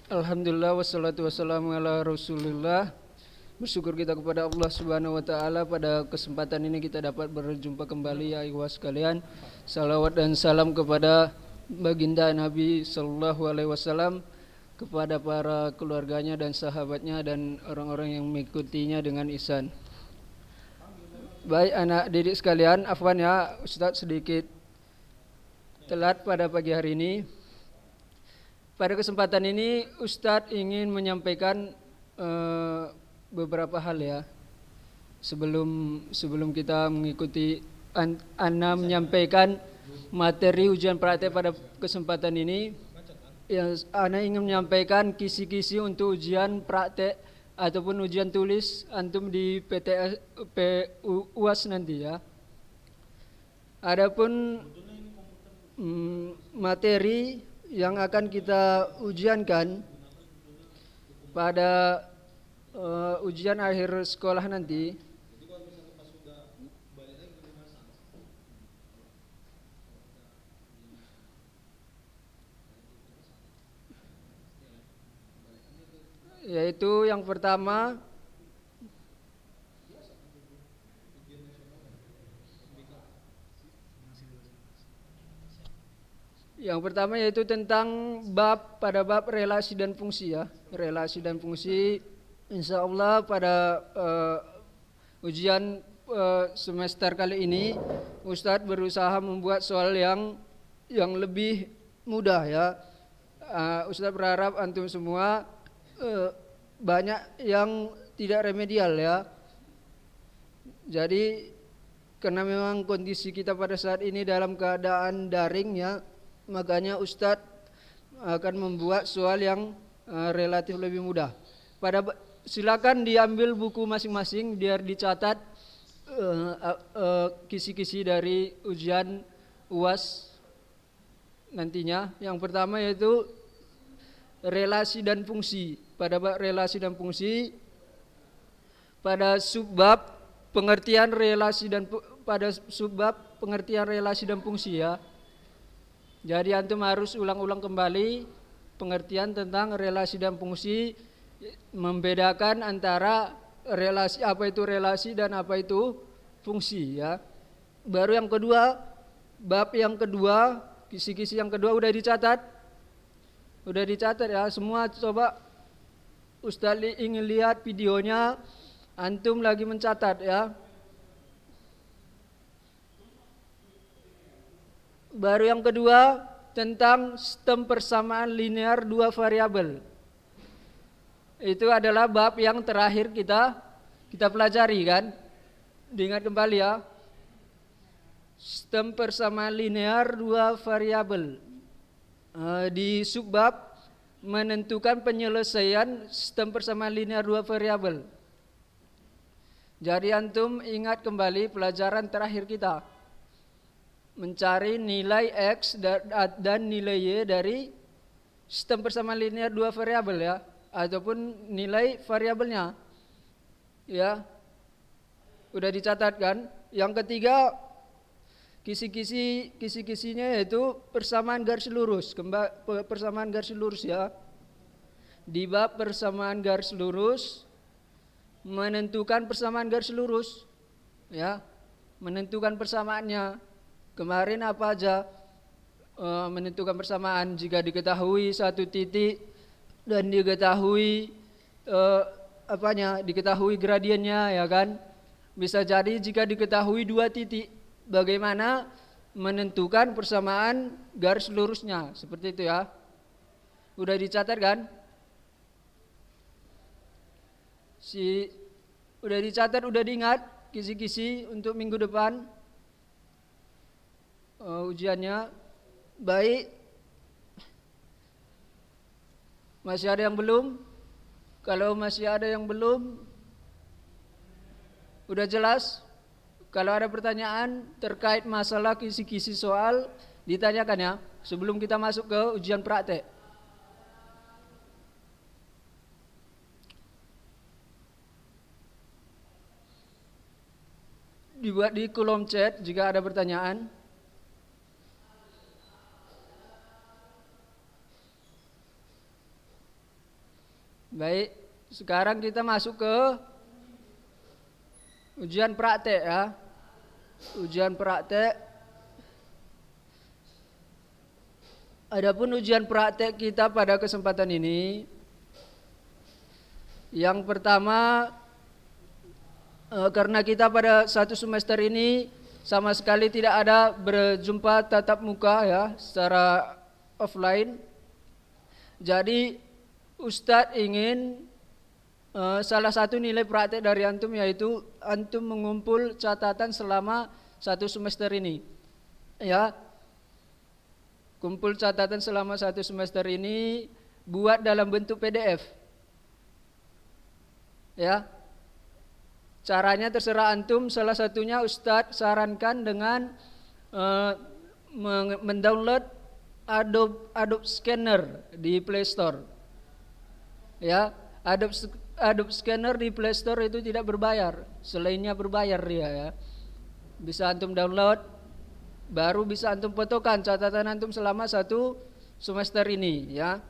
Alhamdulillah wassalatu wassalamu ala Rasulillah. Bersyukur kita kepada Allah Subhanahu wa taala pada kesempatan ini kita dapat berjumpa kembali ya ikhwas sekalian. Salawat dan salam kepada baginda Nabi sallallahu alaihi wasallam, kepada para keluarganya dan sahabatnya dan orang-orang yang mengikutinya dengan ihsan. Baik anak didik sekalian, afwan ya Ustaz sedikit telat pada pagi hari ini. Pada kesempatan ini Ustadz ingin menyampaikan beberapa hal ya. Sebelum kita mengikuti Ana menyampaikan materi ujian praktek pada kesempatan ini, yang Ana ingin menyampaikan kisi-kisi untuk ujian praktek ataupun ujian tulis antum di PTS UAS nanti ya. Adapun materi yang akan kita ujiankan pada ujian akhir sekolah nanti, yaitu yang pertama yaitu tentang pada bab relasi dan fungsi ya. Relasi dan fungsi insya Allah pada ujian semester kali ini Ustadz berusaha membuat soal yang lebih mudah ya. Ustadz berharap antum semua banyak yang tidak remedial ya. Jadi karena memang kondisi kita pada saat ini dalam keadaan daring ya, makanya Ustadz akan membuat soal yang relatif lebih mudah. Silakan diambil buku masing-masing biar dicatat kisi-kisi dari ujian UAS nantinya. Yang pertama yaitu relasi dan fungsi. Pada bab relasi dan fungsi, pada subbab pengertian relasi dan fungsi ya. Jadi antum harus ulang-ulang kembali pengertian tentang relasi dan fungsi, membedakan antara relasi, apa itu relasi dan apa itu fungsi ya. Baru yang kedua, bab yang kedua, kisi-kisi yang kedua udah dicatat. Udah dicatat ya, semua coba Ustaz ingin lihat videonya, antum lagi mencatat ya. Baru yang kedua tentang sistem persamaan linear dua variabel. Itu adalah bab yang terakhir kita pelajari kan. Diingat kembali ya. Sistem persamaan linear dua variabel. Di subbab menentukan penyelesaian sistem persamaan linear dua variabel. Jadi antum ingat kembali pelajaran terakhir kita. Mencari nilai X dan nilai Y dari sistem persamaan linear dua variabel ya, ataupun nilai variabelnya ya. Udah dicatat kan? Yang ketiga kisi-kisinya yaitu persamaan garis lurus. Persamaan garis lurus ya. Di bab persamaan garis lurus menentukan persamaan garis lurus ya, menentukan persamaannya. Kemarin apa aja menentukan persamaan jika diketahui satu titik dan diketahui diketahui gradiennya ya kan. Bisa jadi jika diketahui dua titik, bagaimana menentukan persamaan garis lurusnya, seperti itu ya. Udah dicatat kan? Udah dicatat, udah diingat kisi-kisi untuk minggu depan ujiannya. Baik, masih ada yang belum? Kalau masih ada yang belum, udah jelas? Kalau ada pertanyaan terkait masalah kisi-kisi soal, ditanyakan ya sebelum kita masuk ke ujian praktek. Dibuat di kolom chat jika ada pertanyaan. Baik, sekarang kita masuk ke ujian praktek ya. Ujian praktek. Adapun ujian praktek kita pada kesempatan ini, yang pertama karena kita pada satu semester ini sama sekali tidak ada berjumpa tatap muka ya secara offline. Jadi Ustadz ingin salah satu nilai praktek dari antum yaitu antum mengumpul catatan selama satu semester ini. Ya, kumpul catatan selama satu semester ini buat dalam bentuk PDF. Ya, caranya terserah antum. Salah satunya Ustadz sarankan dengan mendownload Adobe Scanner di Play Store. Ya, Adobe Scanner di Play Store itu tidak berbayar, selainnya berbayar dia ya. Bisa antum download, baru bisa antum fotokan catatan antum selama satu semester ini ya.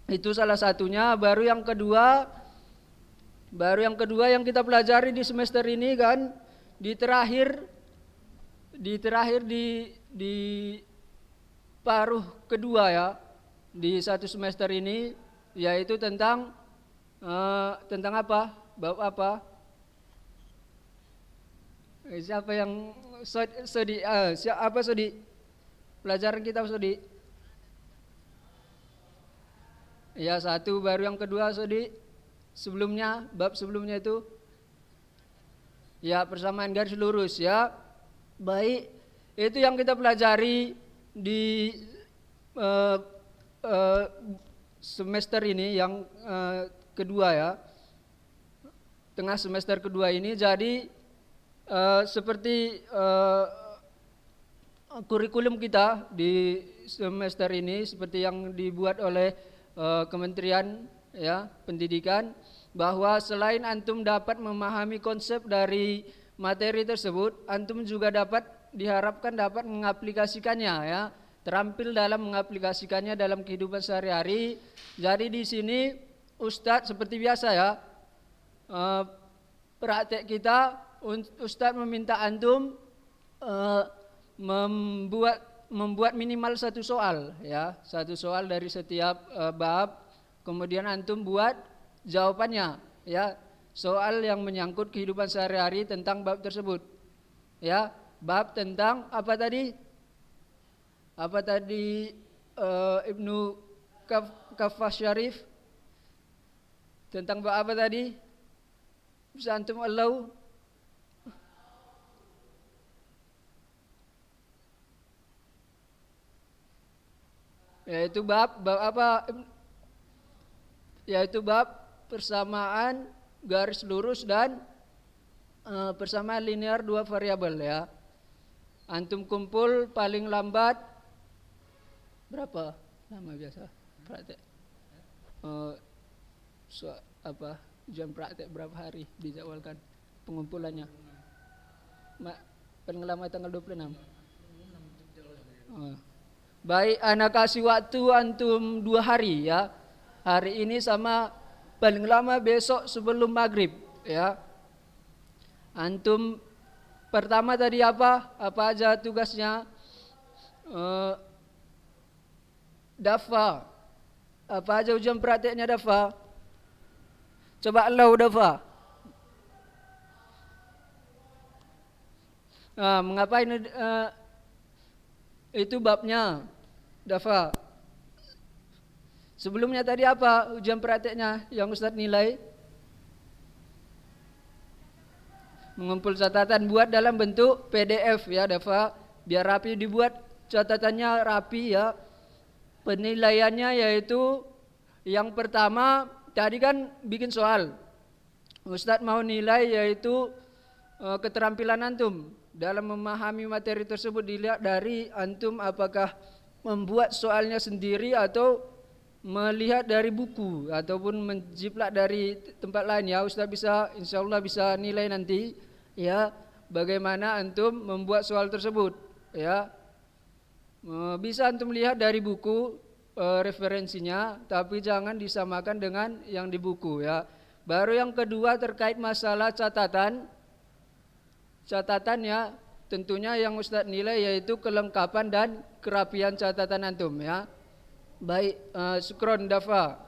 Itu salah satunya. Baru yang kedua yang kita pelajari di semester ini kan, di terakhir di paruh kedua ya di satu semester ini, yaitu tentang apa? Bab apa? Siapa yang Sodi? Apa Sodi? Pelajaran kita Sodi? Ya, satu. Baru yang kedua Sodi? Sebelumnya, bab sebelumnya itu? Ya, persamaan garis lurus ya. Baik, itu yang kita pelajari di semester ini yang kedua ya. Tengah semester kedua ini. Jadi seperti kurikulum kita di semester ini seperti yang dibuat oleh Kementerian ya Pendidikan, bahwa selain antum dapat memahami konsep dari materi tersebut, antum juga diharapkan dapat mengaplikasikannya ya, terampil dalam mengaplikasikannya dalam kehidupan sehari-hari. Jadi di sini Ustadz seperti biasa ya, praktek kita, Ustadz meminta antum membuat minimal satu soal ya, satu soal dari setiap bab. Kemudian antum buat jawabannya ya, soal yang menyangkut kehidupan sehari-hari tentang bab tersebut ya. Bab tentang apa tadi? Ibnu Kafah Syarif tentang bab apa tadi? Bisa antum allahu? Yaitu bab apa? Yaitu bab persamaan garis lurus dan persamaan linear dua variabel ya. Antum kumpul paling lambat berapa lama biasa praktek? Jam praktek berapa hari dijadwalkan pengumpulannya? Paling lama tanggal 26. Baik, anak kasih waktu antum 2 hari ya. Hari ini sama paling lama besok sebelum maghrib ya. Antum pertama tadi apa aja tugasnya? Dafa. Apa aja ujian prakteknya dafa? Coba Allah dafa. Mengapain itu babnya dafa. Sebelumnya tadi apa ujian prakteknya yang Ustadz nilai? Mengumpul catatan, buat dalam bentuk PDF ya dafa, biar rapi dibuat catatannya rapi ya. Penilaiannya yaitu yang pertama tadi kan bikin soal. Ustadz mau nilai yaitu keterampilan antum dalam memahami materi tersebut, dilihat dari antum apakah membuat soalnya sendiri atau melihat dari buku ataupun menjiplak dari tempat lain ya. Ustaz bisa, insyaallah bisa nilai nanti ya bagaimana antum membuat soal tersebut ya. Bisa antum lihat dari buku referensinya, tapi jangan disamakan dengan yang di buku ya. Baru yang kedua terkait masalah catatan. Catatan ya, tentunya yang Ustadz nilai yaitu kelengkapan dan kerapian catatan antum ya. Baik, syukron Dafa.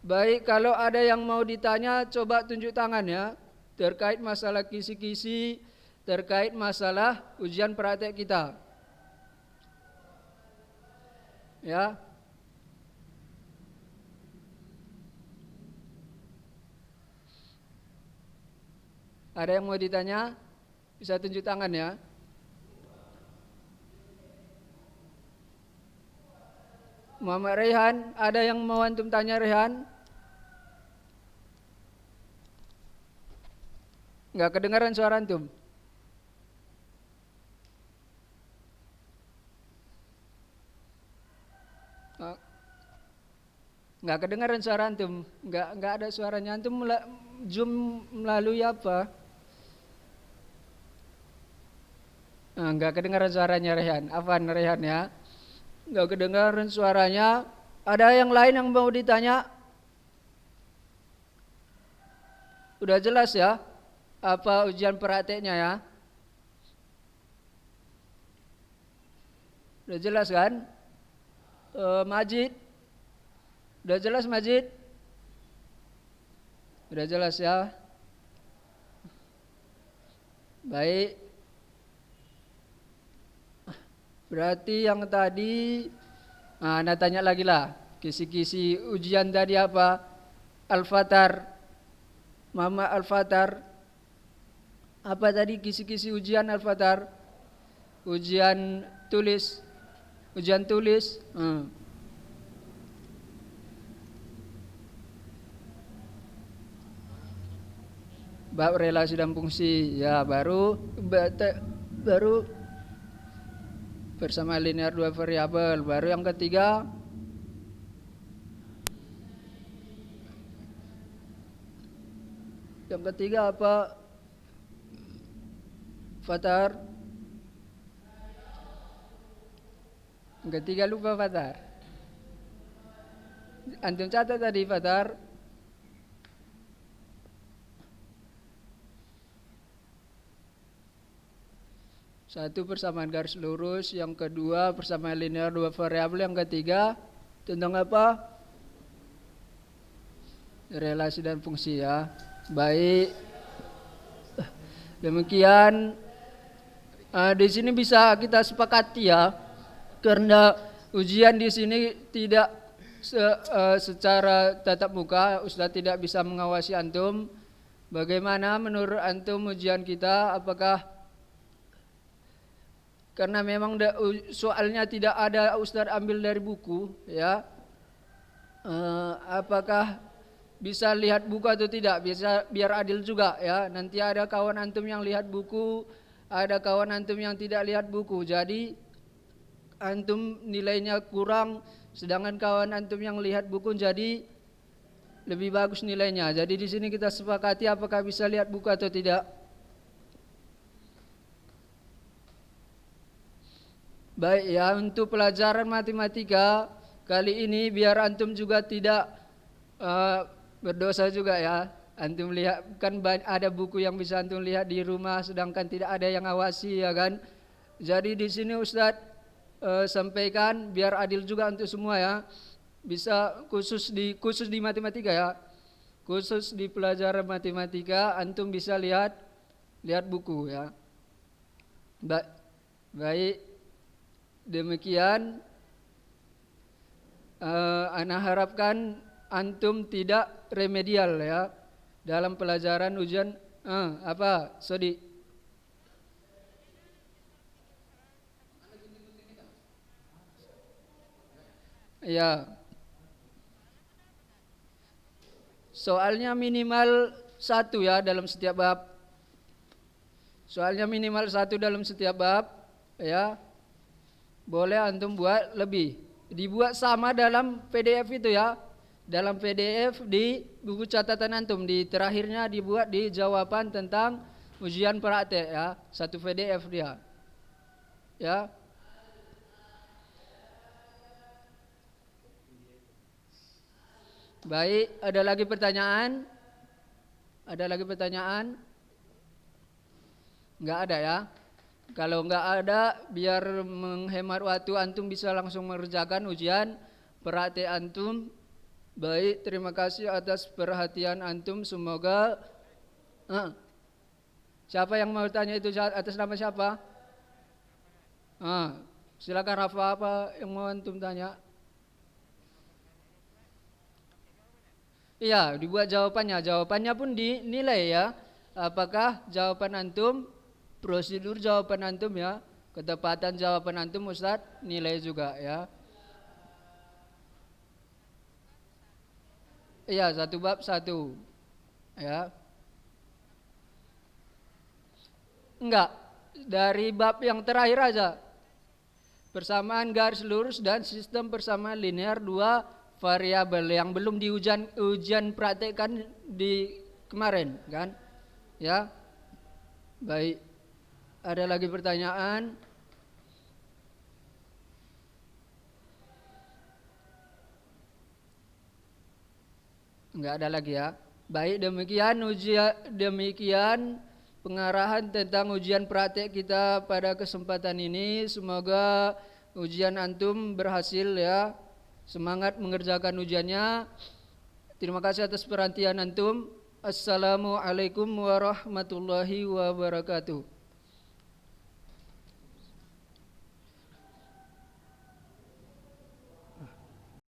Baik, kalau ada yang mau ditanya coba tunjuk tangan ya. Terkait masalah kisi-kisi, terkait masalah ujian praktek kita. Ya. Ada yang mau ditanya? Bisa tunjuk tangan ya. Muhammad Rehan, ada yang mau antum tanya Rehan? Enggak kedengaran suara antum? Enggak kedengaran suara antum? Enggak ada suaranya. Antum Zoom melalui apa? Enggak kedengaran suaranya Rehan. Afan Rehan ya. Enggak kedengaran suaranya. Ada yang lain yang mau ditanya? Udah jelas ya? Apa ujian prakteknya ya? Udah jelas kan? Majid? Udah jelas Majid? Udah jelas ya? Baik. Berarti yang tadi, anda tanya lagi lah, kisi-kisi ujian tadi apa? Al-Fatar, Mama Al-Fatar. Apa tadi kisi-kisi ujian Al-Fatar? Ujian tulis. Ujian tulis. Bab relasi dan fungsi. Ya, baru bersama linear dua variabel. Baru yang ketiga, apa? Fatar. Yang ketiga lupa Fatar. Antum catat tadi Fatar. Satu persamaan garis lurus, yang kedua persamaan linear dua variabel, yang ketiga tentang apa? Relasi dan fungsi ya. Baik. Demikian di sini bisa kita sepakati ya, karena ujian di sini tidak secara tatap muka, Ustaz tidak bisa mengawasi antum. Bagaimana menurut antum ujian kita? Apakah karena memang soalnya tidak ada Ustaz ambil dari buku ya, apakah bisa lihat buku atau tidak? Bisa, biar adil juga ya. Nanti ada kawan antum yang lihat buku, ada kawan antum yang tidak lihat buku. Jadi antum nilainya kurang, sedangkan kawan antum yang lihat buku jadi lebih bagus nilainya. Jadi di sini kita sepakati apakah bisa lihat buku atau tidak. Baik ya, untuk pelajaran matematika kali ini biar antum juga tidak berdosa juga ya. Antum lihat kan ada buku yang bisa antum lihat di rumah, sedangkan tidak ada yang awasi ya kan. Jadi di sini Ustadz sampaikan biar adil juga untuk semua ya. Bisa khusus di matematika ya. Khusus di pelajaran matematika antum bisa lihat buku ya. Baik. Demikian ana harapkan antum tidak remedial ya dalam pelajaran ujian apa Sodi. Ya. Soalnya minimal 1 ya dalam setiap bab. Soalnya minimal 1 dalam setiap bab ya. Boleh antum buat lebih. Dibuat sama dalam PDF itu ya. Dalam PDF di buku catatan antum, di terakhirnya dibuat di jawaban tentang ujian praktek ya. 1 PDF dia. Ya. Baik, ada lagi pertanyaan? Ada lagi pertanyaan? Enggak ada ya? Kalau enggak ada, biar menghemat waktu antum bisa langsung mengerjakan ujian praktek antum. Baik, terima kasih atas perhatian antum. Semoga siapa yang mau tanya itu atas nama siapa? Silakan Rafa, apa yang mau antum tanya? Iya, dibuat jawabannya. Jawabannya pun dinilai ya. Apakah jawaban antum, prosedur jawaban antum ya, ketepatan jawaban antum Ustadz nilai juga ya. Iya, satu bab satu ya. Enggak, dari bab yang terakhir aja. Persamaan garis lurus dan sistem persamaan linear dua variabel yang belum ujian praktekkan di kemarin kan? Ya. Baik. Ada lagi pertanyaan? Enggak ada lagi ya. Baik, demikian pengarahan tentang ujian praktek kita pada kesempatan ini. Semoga ujian antum berhasil ya. Semangat mengerjakan ujiannya. Terima kasih atas perhatian antum. Assalamualaikum warahmatullahi wabarakatuh.